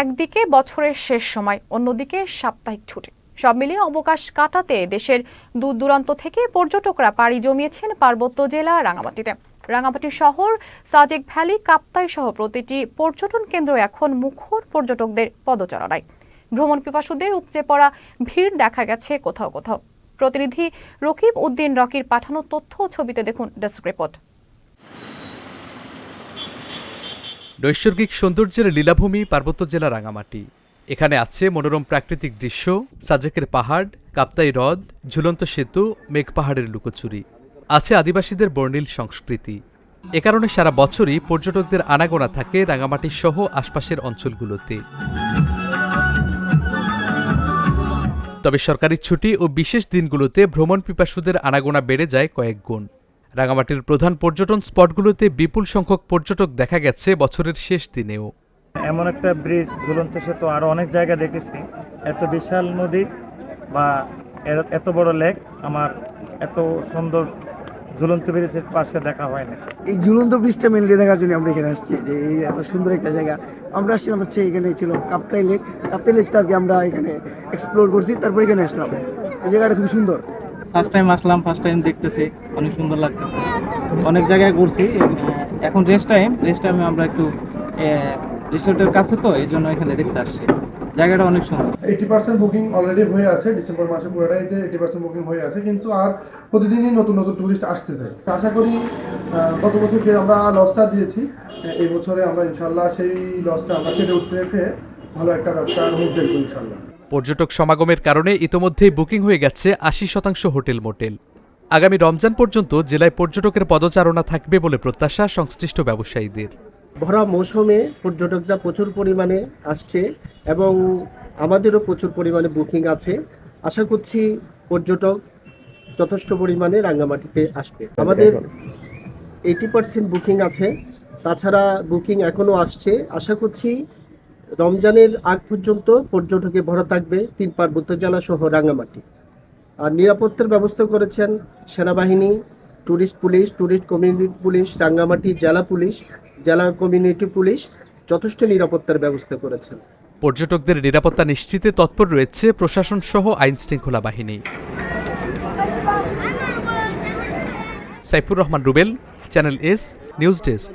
একদিকে বছরের শেষ সময়, অন্যদিকে সাপ্তাহিক ছুটি, সব মিলিয়ে অবকাশ কাটাতে দেশের দূর দূরান্ত থেকে পর্যটকরা পাড়ি জমিয়েছেন পার্বত্য জেলা রাঙামাটিতে। রাঙামাটি শহর, সাজেক ভ্যালি, কাপ্তাই সহ প্রতিটি পর্যটন কেন্দ্র এখন মুখর পর্যটকদের পদচারণায়। ভ্রমণ পিপাসুদের উপচে পড়া ভিড় দেখা গেছে কোথাও কোথাও। প্রতিনিধি রকিব উদ্দিন রকির পাঠানো তথ্য ও ছবিতে দেখুন ডেস্ক রিপোর্ট। নৈসর্গিক সৌন্দর্যের লীলাভূমি পার্বত্য জেলা রাঙামাটি। এখানে আছে মনোরম প্রাকৃতিক দৃশ্য, সাজেকের পাহাড়, কাপ্তাই হ্রদ, ঝুলন্ত সেতু, মেঘ পাহাড়ের লুকোচুরি। আছে আদিবাসীদের বর্ণিল সংস্কৃতি। এ কারণে সারা বছরই পর্যটকদের আনাগোনা থাকে রাঙামাটি সহ আশপাশের অঞ্চলগুলোতে। তবে সরকারি ছুটি ও বিশেষ দিনগুলোতে ভ্রমণ পিপাসুদের আনাগোনা বেড়ে যায় কয়েক গুণ। রাঙামাটির প্রধান পর্যটন স্পটগুলোতে বিপুল সংখ্যক পর্যটক দেখা গেছে বছরের শেষ দিনেও। এমন একটা ব্রিজ, ঝুলন্ত সেতু, আরো অনেক জায়গা দেখেছি। এত বিশাল নদী বা এত বড় লেক আমার এত সুন্দর ঝুলন্ত ব্রিজের পাশে দেখা হয় না। এই ঝুলন্ত ব্রিজটা মেনলি দেখার জন্য আমরা এখানে আসছি, যে এই এত সুন্দর একটা জায়গা। আমরা আসছিলাম হচ্ছে এখানে ছিল কাপ্তাই লেক। কাপ্তাই লেকটা আগে আমরা এখানে এক্সপ্লোর করছি, তারপর এখানে আসলাম। এই জায়গাটা খুব সুন্দর। ফার্স্ট টাইম আসলাম, ফার্স্ট টাইম দেখতেছি, অনেক সুন্দর লাগতেছে। অনেক জায়গায় ঘুরছি, এখন রেস্ট টাইমে আমরা একটু রিসোর্টের কাছে, তো এই জন্য এখানে দেখতে আসছি। জায়গাটা অনেক সুন্দর। 80% বুকিং অলরেডি হয়ে আছে। ডিসেম্বর মাসে পুরোটাইতে 80% বুকিং হয়ে আছে, কিন্তু আর প্রতিদিনই নতুন নতুন টুরিস্ট আসতেছে। আশা করি গত বছর যে আমরা লসটা দিয়েছি, এই বছরে আমরা ইনশাল্লাহ সেই লসটা আমরা কেটে উঠতে রেখে ভালো একটা ব্যবসা অনুভব করব ইনশাল্লাহ। পর্যটক সমাগমের কারণে ইতোমধ্যেই বুকিং হয়ে গেছে 80% হোটেল মোটেল। আগামী রমজান পর্যন্ত জেলায় পর্যটকের পদচারণা থাকবে বলে প্রত্যাশা সংশ্লিষ্ট ব্যবসায়ীদের। ভরা মৌসুমে পর্যটকরা প্রচুর পরিমাণে আসছে এবং আমাদেরও প্রচুর পরিমাণে বুকিং আছে। আশা করছি পর্যটক যথেষ্ট পরিমাণে রাঙ্গামাটিতে আসবে। আমাদের 80% বুকিং আছে, তাছাড়া বুকিং এখনও আসছে। আশা করছি রমজানের আগ পর্যন্ত পর্যটকে ভরা থাকবে 3 পার্বত্য জেলা সহ রাঙ্গামাটি। আর নিরাপত্তার ব্যবস্থা করেছেন সেনাবাহিনী, tourist police, tourist community police, Rangamati জেলা পুলিশ, জেলা কমিউনিটি পুলিশ যথেষ্ট নিরাপত্তার ব্যবস্থা করেছেন। পর্যটকদের নিরাপত্তা নিশ্চিতে তৎপর রয়েছে প্রশাসন সহ আইন শৃঙ্খলা বাহিনী। Saifur Rahman Rubel, channel S news desk.